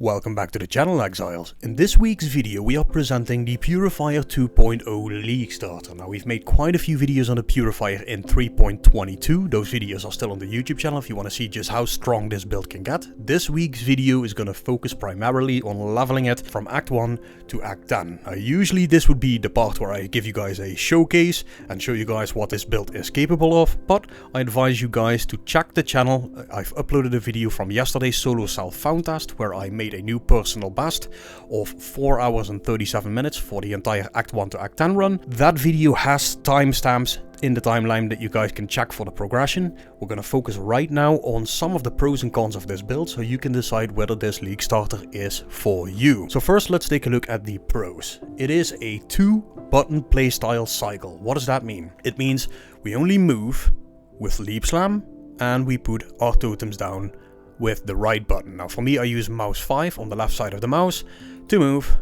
Welcome back to the channel, Exiles. In this week's video we are presenting the Purifier 2.0 League starter. Now we've made quite a few videos on the Purifier in 3.22, those videos are still on the YouTube channel if you want to see just how strong this build can get. This week's video is going to focus primarily on leveling it from Act 1 to Act 10. Usually this would be the part where I give you guys a showcase and show you guys what this build is capable of, but I advise you guys to check the channel. I've uploaded a video from yesterday's solo self-found test where I made a new personal best of 4 hours and 37 minutes for the entire Act 1 to Act 10 run. That video has timestamps in the timeline that you guys can check for the progression. We're going to focus right now on some of the pros and cons of this build so you can decide whether this League starter is for you. So first let's take a look at the pros. It is a 2-button playstyle cycle. What does that mean? It means we only move with Leap Slam and we put our totems down with the right button. Now for me I use mouse 5 on the left side of the mouse to move,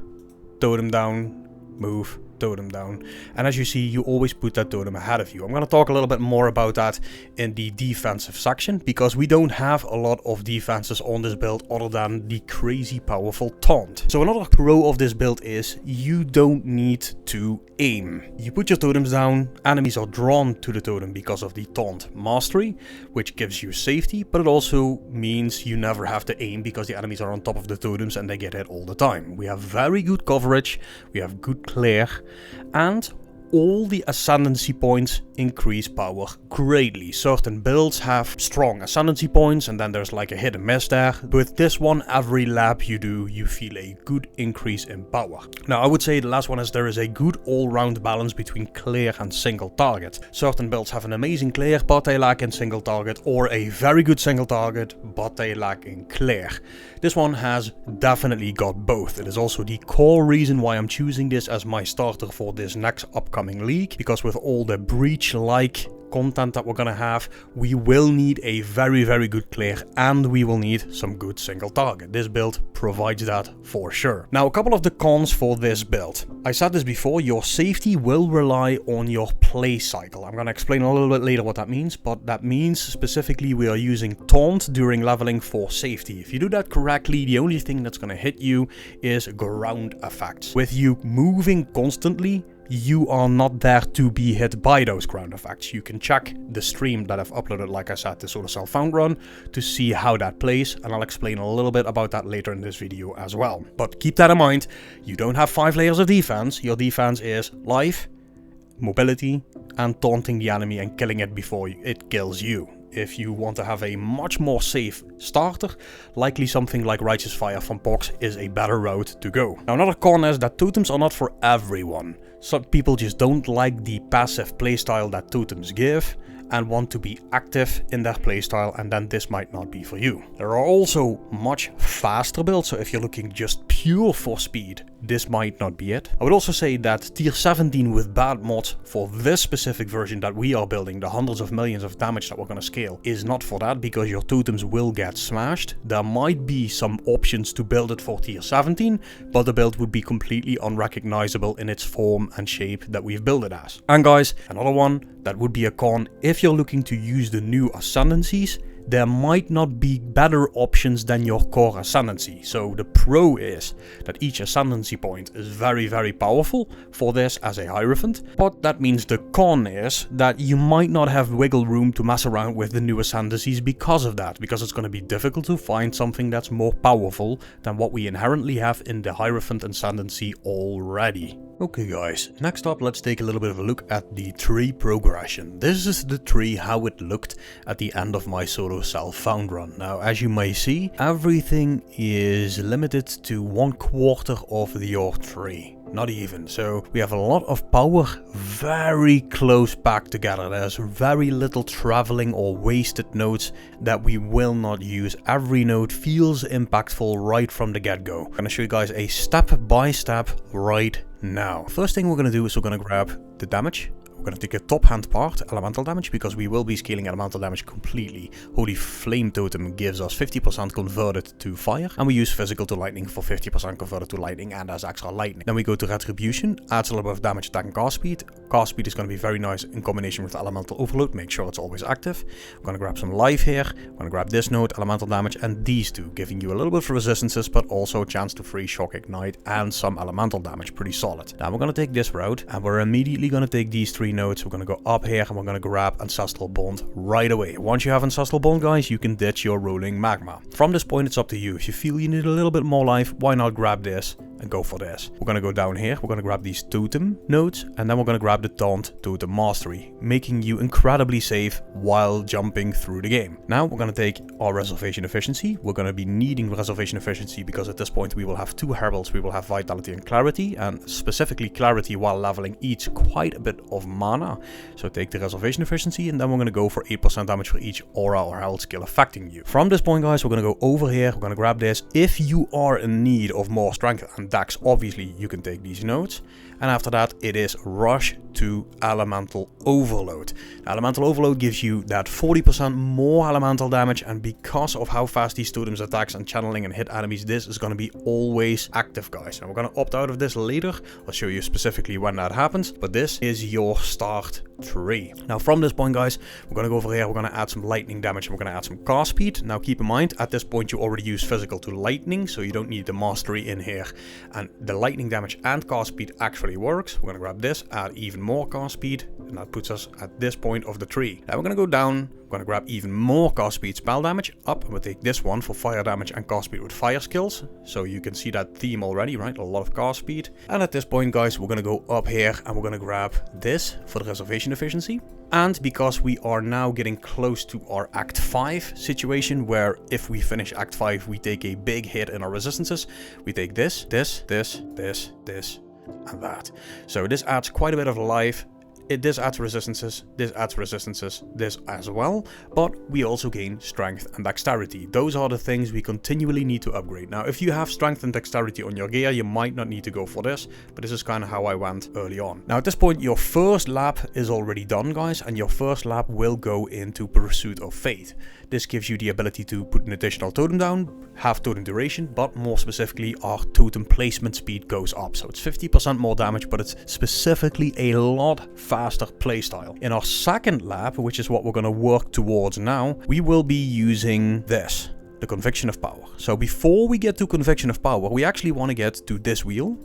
totem down, move, totem down, and as you see you always put that totem ahead of you. I'm going to talk a little bit more about that in the defensive section because we don't have a lot of defenses on this build other than the crazy powerful taunt. So another pro of this build is you don't need to aim. You put your totems down, enemies are drawn to the totem because of the taunt mastery, which gives you safety, but it also means you never have to aim because the enemies are on top of the totems and they get hit all the time. We have very good coverage, we have good clear, and all the ascendancy points increase power greatly. Certain builds have strong ascendancy points and then there's like a hit and miss there. With this one, every lap you do, you feel a good increase in power. Now I would say the last one is there is a good all-round balance between clear and single target. Certain builds have an amazing clear but they lack in single target, or a very good single target but they lack in clear. This one has definitely got both. It is also the core reason why I'm choosing this as my starter for this next upcoming league, because with all the breach-like content that we're gonna have, we will need a very good clear and we will need some good single target. This build provides that for sure. Now a couple of the cons for this build. I said this before, your safety will rely on your play cycle. I'm gonna explain a little bit later what that means, but that means specifically we are using taunt during leveling for safety. If you do that correctly, the only thing that's gonna hit you is ground effects. With you moving constantly, you are not there to be hit by those ground effects. You can check the stream that I've uploaded, like I said, the solo self-found run, to see how that plays, and I'll explain a little bit about that later in this video as well. But keep that in mind, you don't have 5 layers of defense. Your defense is life, mobility, and taunting the enemy and killing it before it kills you. If you want to have a much more safe starter, likely something like Righteous Fire from Pox is a better route to go. Now another con is that totems are not for everyone. Some people just don't like the passive playstyle that totems give and want to be active in their playstyle, and then this might not be for you. There are also much faster builds, so if you're looking just pure for speed, this might not be it. I would also say that tier 17 with bad mods for this specific version that we are building, the hundreds of millions of damage that we're going to scale, is not for that because your totems will get smashed. There might be some options to build it for tier 17, but the build would be completely unrecognizable in its form and shape that we've built it as. And guys, another one that would be a con, if you're looking to use the new ascendancies, there might not be better options than your core ascendancy. So the pro is that each ascendancy point is very powerful for this as a Hierophant, but that means the con is that you might not have wiggle room to mess around with the new ascendancies because of that, because it's going to be difficult to find something that's more powerful than what we inherently have in the Hierophant ascendancy already. Okay guys, next up let's take a little bit of a look at the tree progression. This is the tree how it looked at the end of my solo self-found run. Now as you may see, everything is limited to 1/4 of your tree. Not even. So we have a lot of power very close back together. There's very little traveling or wasted nodes that we will not use. Every node feels impactful right from the get-go. I'm gonna show you guys a step by step right now. First thing we're gonna do is we're gonna grab the damage. We're going to take a top hand part, elemental damage, because we will be scaling elemental damage completely. Holy Flame Totem gives us 50% converted to fire, and we use physical to lightning for 50% converted to lightning and as extra lightning. Then we go to retribution, adds a little bit of damage, attack and cast speed. Cast speed is going to be very nice in combination with elemental overload, make sure it's always active. We're going to grab some life here, we're going to grab this node, elemental damage, and these two, giving you a little bit of resistances, but also a chance to free shock ignite and some elemental damage, pretty solid. Now we're going to take this route, and we're immediately going to take these 3 nodes. We're going to go up here, and we're going to grab Ancestral Bond right away. Once you have Ancestral Bond, guys, you can ditch your rolling magma. From this point, it's up to you. If you feel you need a little bit more life, why not grab this and go for this? We're going to go down here, we're going to grab these totem nodes, and then we're going to grab the taunt totem mastery, making you incredibly safe while jumping through the game. Now we're going to take our reservation efficiency. We're going to be needing reservation efficiency because at this point we will have 2 heralds, we will have vitality and clarity, and specifically clarity while leveling eats quite a bit of mana. So take the reservation efficiency, and then we're going to go for 8% damage for each aura or herald skill affecting you. From this point, guys, we're going to go over here, we're going to grab this. If you are in need of more strength and dex, obviously you can take these nodes, and after that it is rush to elemental overload. Now, elemental overload gives you that 40% more elemental damage, and because of how fast these totems attacks and channeling and hit enemies, this is going to be always active, guys. And we're going to opt out of this later. I'll show you specifically when that happens, but this is your start tree. Now from this point, guys, we're going to go over here, we're going to add some lightning damage, and we're going to add some cast speed. Now keep in mind, at this point you already use physical to lightning, so you don't need the mastery in here, and the lightning damage and cast speed actually works. We're going to grab this, add even more cast speed, and that puts us at this point of the tree. Now we're going to go down, we're going to grab even more cast speed spell damage, up, and we'll take this one for fire damage and cast speed with fire skills. So you can see that theme already, right? A lot of cast speed. And at this point, guys, we're going to go up here and we're going to grab this for the reservation efficiency. And because we are now getting close to our Act 5 situation, where if we finish Act 5, we take a big hit in our resistances, we take this, this, this, this, this, and that. So this adds quite a bit of life. This adds resistances, this adds resistances, this as well, but we also gain strength and dexterity. Those are the things we continually need to upgrade. Now, if you have strength and dexterity on your gear, you might not need to go for this, but this is kind of how I went early on. Now, at this point, your first lap is already done, guys, and your first lap will go into Pursuit of Fate. This gives you the ability to put an additional totem down, have totem duration, but more specifically, our totem placement speed goes up. So it's 50% more damage, but it's specifically a lot faster playstyle. In our second lap, which is what we're going to work towards now, we will be using this, the Conviction of Power. So before we get to Conviction of Power, we actually want to get to this wheel,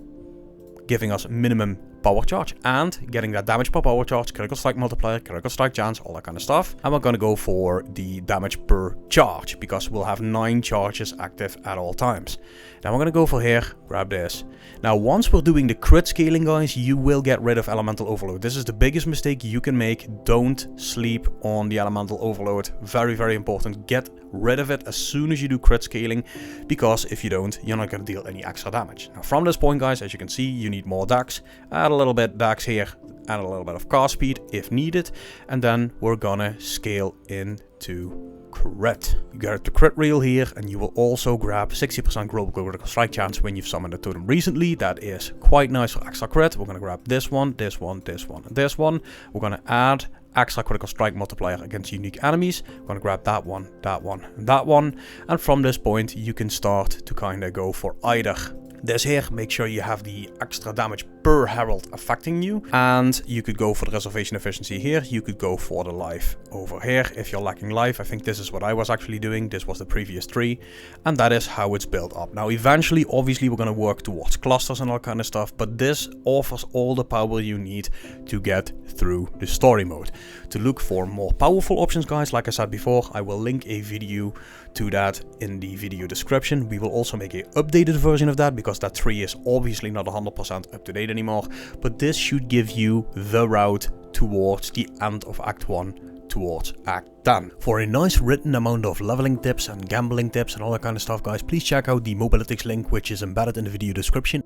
giving us minimum power charge and getting that damage per power charge, critical strike multiplier, critical strike chance, all that kind of stuff. And we're going to go for the damage per charge because we'll have 9 charges active at all times. Now we're going to go for here, grab this. Now once we're doing the crit scaling, guys, you will get rid of elemental overload. This is the biggest mistake you can make. Don't sleep on the elemental overload. Very, very important. Get rid of it as soon as you do crit scaling, because if you don't, you're not going to deal any extra damage. Now from this point, guys, as you can see, you need more dex. Add a little bit dex here, add a little bit of cast speed if needed, and then we're gonna scale into crit. You get the crit reel here, and you will also grab 60% global critical strike chance when you've summoned a totem recently. That is quite nice for extra crit. We're gonna grab this one, this one, this one, and this one. We're gonna add extra critical strike multiplier against unique enemies. We're gonna grab that one, and that one. And from this point, you can start to kind of go for either this here. Make sure you have the extra damage per herald affecting you, and you could go for the reservation efficiency here. You could go for the life over here if you're lacking life. I think this is what I was actually doing. This was the previous tree, and that is how it's built up. Now eventually, obviously, we're going to work towards clusters and all kind of stuff, but this offers all the power you need to get through the story mode. To look for more powerful options, guys, like I said before, I will link a video to that in the video description. We will also make an updated version of that, because that tree is obviously not 100% up to date anymore, but this should give you the route towards the end of Act 1, towards Act 10. For a nice written amount of leveling tips and gambling tips and all that kind of stuff, guys, please check out the Mobalytics link, which is embedded in the video description.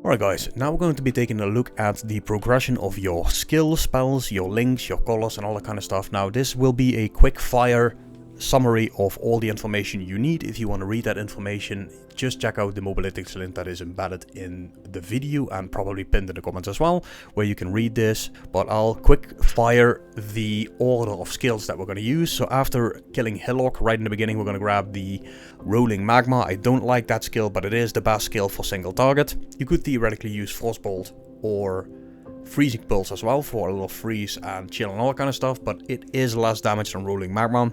Alright guys, now we're going to be taking a look at the progression of your skill, spells, your links, your colors and all that kind of stuff. Now this will be a quick fire summary of all the information you need. If you want to read that information, just check out the Mobalytics link that is embedded in the video and probably pinned in the comments as well, where you can read this. But I'll quick fire the order of skills that we're going to use. So after killing Hillock right in the beginning, we're going to grab the Rolling Magma. I don't like that skill, but it is the best skill for single target. You could theoretically use Frostbolt or Freezing Pulse as well for a little freeze and chill and all that kind of stuff, but it is less damage than Rolling Magma.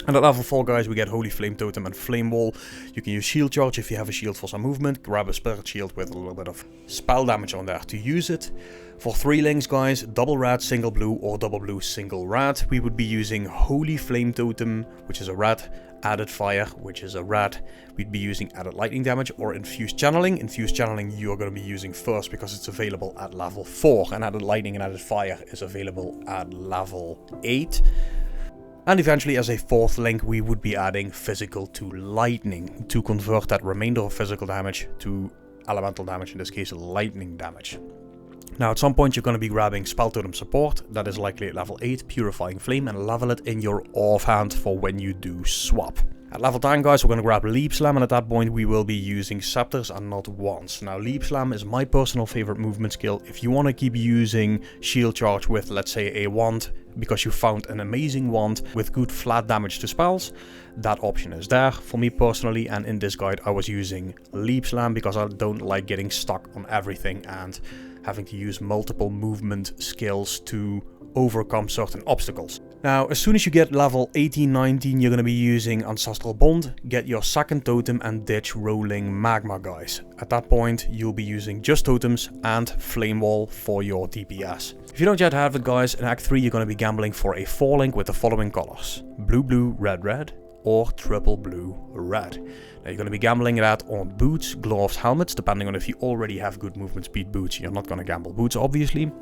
And at level 4, guys, we get Holy Flame Totem and Flame Wall. You can use Shield Charge if you have a shield for some movement. Grab a Spirit Shield with a little bit of spell damage on there to use it. For 3 links, guys, double red, single blue, or double blue, single red, we would be using Holy Flame Totem, which is a red, added fire, which is a red. We'd be using added lightning damage or infused channeling. Infused channeling you're going to be using first because it's available at level 4, and added lightning and added fire is available at level 8. And eventually, as a 4th link, we would be adding physical to lightning to convert that remainder of physical damage to elemental damage, in this case lightning damage. Now at some point you're going to be grabbing Spell Totem Support, that is likely at level 8, Purifying Flame, and level it in your offhand for when you do swap. At level 10, guys, we're going to grab Leap Slam, and at that point we will be using Scepters and not Wands. Now Leap Slam is my personal favorite movement skill. If you want to keep using Shield Charge with, let's say, a wand, because you found an amazing wand with good flat damage to spells, that option is there. For me personally, and in this guide, I was using Leap Slam because I don't like getting stuck on everything and having to use multiple movement skills to overcome certain obstacles. Now, as soon as you get level 18-19, you're going to be using Ancestral Bond, get your second totem, and ditch Rolling Magma, guys. At that point, you'll be using just totems and Flame Wall for your DPS. If you don't yet have it, guys, in Act 3 you're going to be gambling for a 4-link with the following colors: blue, blue, red, red, or triple blue, red. Now you're going to be gambling that on boots, gloves, helmets, depending on if you already have good movement speed boots. You're not going to gamble boots, obviously.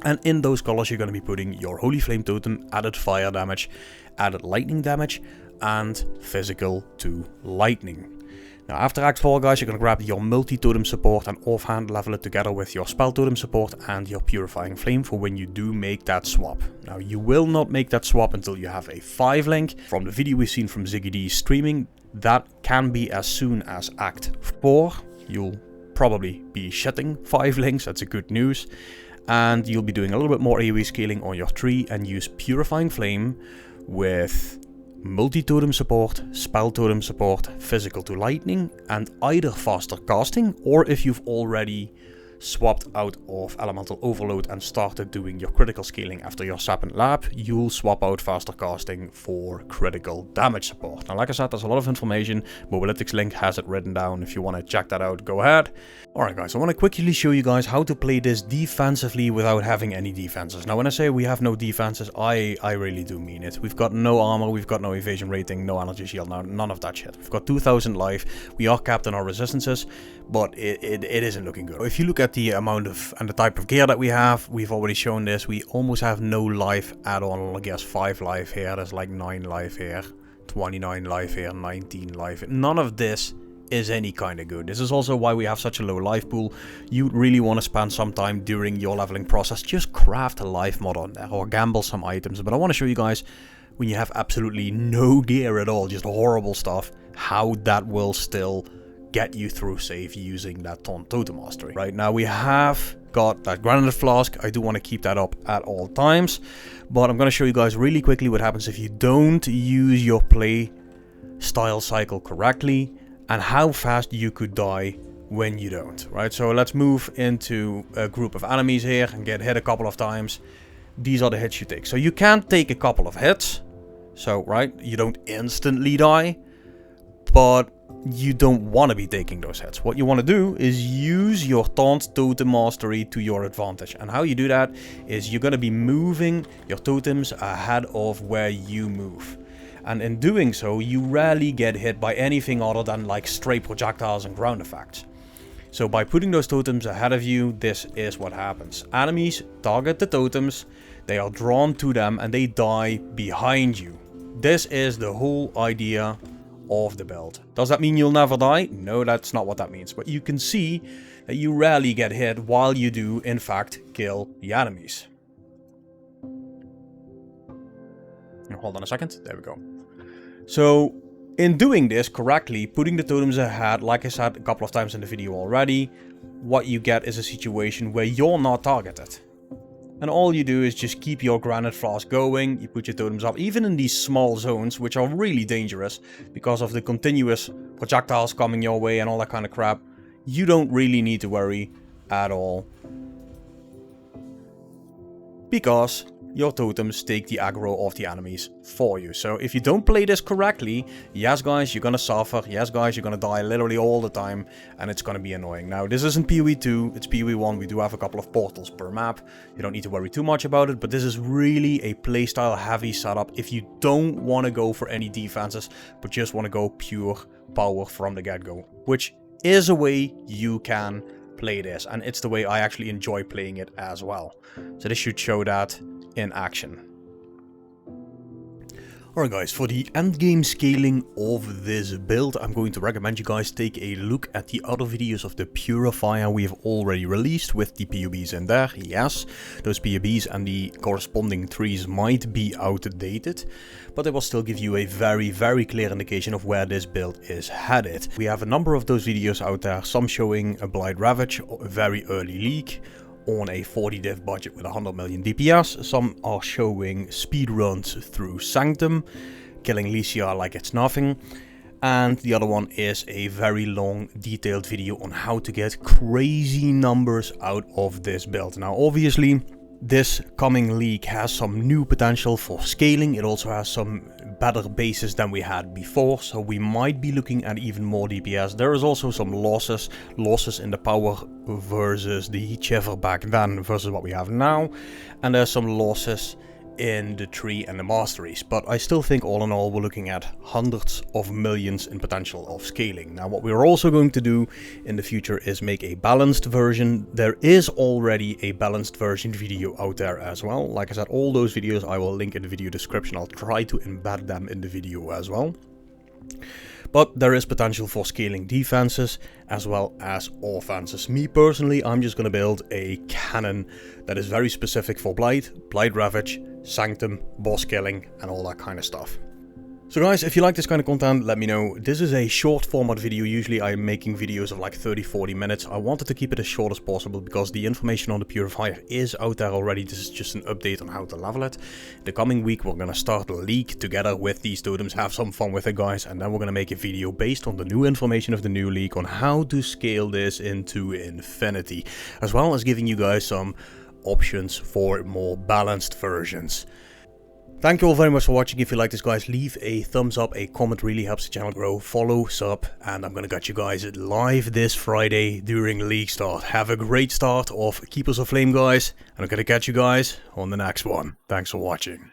And in those colors you're going to be putting your Holy Flame Totem, added fire damage, added lightning damage, and physical to lightning. Now after Act 4, guys, you're going to grab your multi-totem support and offhand level it together with your spell totem support and your Purifying Flame for when you do make that swap. Now you will not make that swap until you have a 5-link. From the video we've seen from Ziggy D streaming, that can be as soon as Act 4. You'll probably be shedding 5 links, that's a good news. And you'll be doing a little bit more AoE scaling on your tree and use Purifying Flame with multi-totem support, spell totem support, physical to lightning, and either faster casting, or if you've already swapped out of Elemental Overload and started doing your critical scaling after your Serpent Lab, you'll swap out faster casting for critical damage support. Now, like I said, there's a lot of information. Mobalytics link has it written down. If you want to check that out, go ahead. Alright guys, I want to quickly show you guys how to play this defensively without having any defenses. Now when I say we have no defenses, I really do mean it. We've got no armor, we've got no evasion rating, no energy shield, none of that shit. We've got 2000 life, we are capped on our resistances, but it isn't looking good. If you look at the amount of and the type of gear that we have, we've already shown this, we almost have no life at all. I guess 5 life here, there's like 9 life here, 29 life here, 19 life. None of this is any kind of good. This is also why we have such a low life pool. You really want to spend some time during your leveling process, just craft a life mod on there or gamble some items. But I want to show you guys, when you have absolutely no gear at all, just horrible stuff, how that will still get you through save using that Totem Mastery. Right now we have got that Granite Flask. I do want to keep that up at all times, but I'm going to show you guys really quickly what happens if you don't use your play style cycle correctly, and how fast you could die when you don't, right? So let's move into a group of enemies here and get hit a couple of times. These are the hits you take. So you can take a couple of hits. So, right, you don't instantly die, but you don't want to be taking those hits. What you want to do is use your Taunt Totem Mastery to your advantage. And how you do that is you're going to be moving your totems ahead of where you move. And in doing so, you rarely get hit by anything other than like stray projectiles and ground effects. So by putting those totems ahead of you, this is what happens. Enemies target the totems, they are drawn to them, and they die behind you. This is the whole idea of the build. Does that mean you'll never die? No, that's not what that means. But you can see that you rarely get hit while you do, in fact, kill the enemies. Hold on a second. There we go. So in doing this correctly, putting the totems ahead, like I said a couple of times in the video already, what you get is a situation where you're not targeted. And all you do is just keep your granite flask going, you put your totems up, even in these small zones, which are really dangerous because of the continuous projectiles coming your way and all that kind of crap. You don't really need to worry at all, because your totems take the aggro of the enemies for you. So if you don't play this correctly, yes guys, you're gonna suffer, yes guys, you're gonna die literally all the time, and it's gonna be annoying. Now this isn't PoE 2, it's PoE 1, we do have a couple of portals per map, you don't need to worry too much about it, but this is really a playstyle heavy setup if you don't want to go for any defenses, but just want to go pure power from the get-go, which is a way you can play this, and it's the way I actually enjoy playing it as well. So this should show that in action. Alright guys, for the endgame scaling of this build, I'm going to recommend you guys take a look at the other videos of the Purifier we have already released with the POBs in there. Yes, those POBs and the corresponding trees might be outdated, but they will still give you a very clear indication of where this build is headed. We have a number of those videos out there, some showing a blight ravage, a very early leak, on a 40 div budget with 100 million DPS. Some are showing speedruns through Sanctum, killing Lycia like it's nothing. And the other one is a very long detailed video on how to get crazy numbers out of this build. Now obviously this coming league has some new potential for scaling. It also has some better bases than we had before, so we might be looking at even more DPS. There is also some losses in the power versus the Chiver back then versus what we have now, and there's some losses in the tree and the masteries, but I still think all in all we're looking at hundreds of millions in potential of scaling. Now what we're also going to do in the future is make a balanced version. There is already a balanced version video out there as well. Like I said, all those videos I will link in the video description. I'll try to embed them in the video as well. But there is potential for scaling defenses as well as offenses. Me personally, I'm just going to build a cannon that is very specific for blight, blight ravage, sanctum, boss killing and all that kind of stuff. So guys, if you like this kind of content, let me know. This is a short format video. Usually I'm making videos of like 30-40 minutes. I wanted to keep it as short as possible because the information on the Purifier is out there already. This is just an update on how to level it. The coming week we're going to start the league together with these totems, have some fun with it guys, and then we're going to make a video based on the new information of the new league on how to scale this into infinity, as well as giving you guys some options for more balanced versions. Thank you all very much for watching. If you like this guys, leave a thumbs up, a comment really helps the channel grow, follow, sub, and I'm gonna catch you guys live this Friday during League start. Have a great start of Keepers of Flame guys, and I'm gonna catch you guys on the next one. Thanks for watching.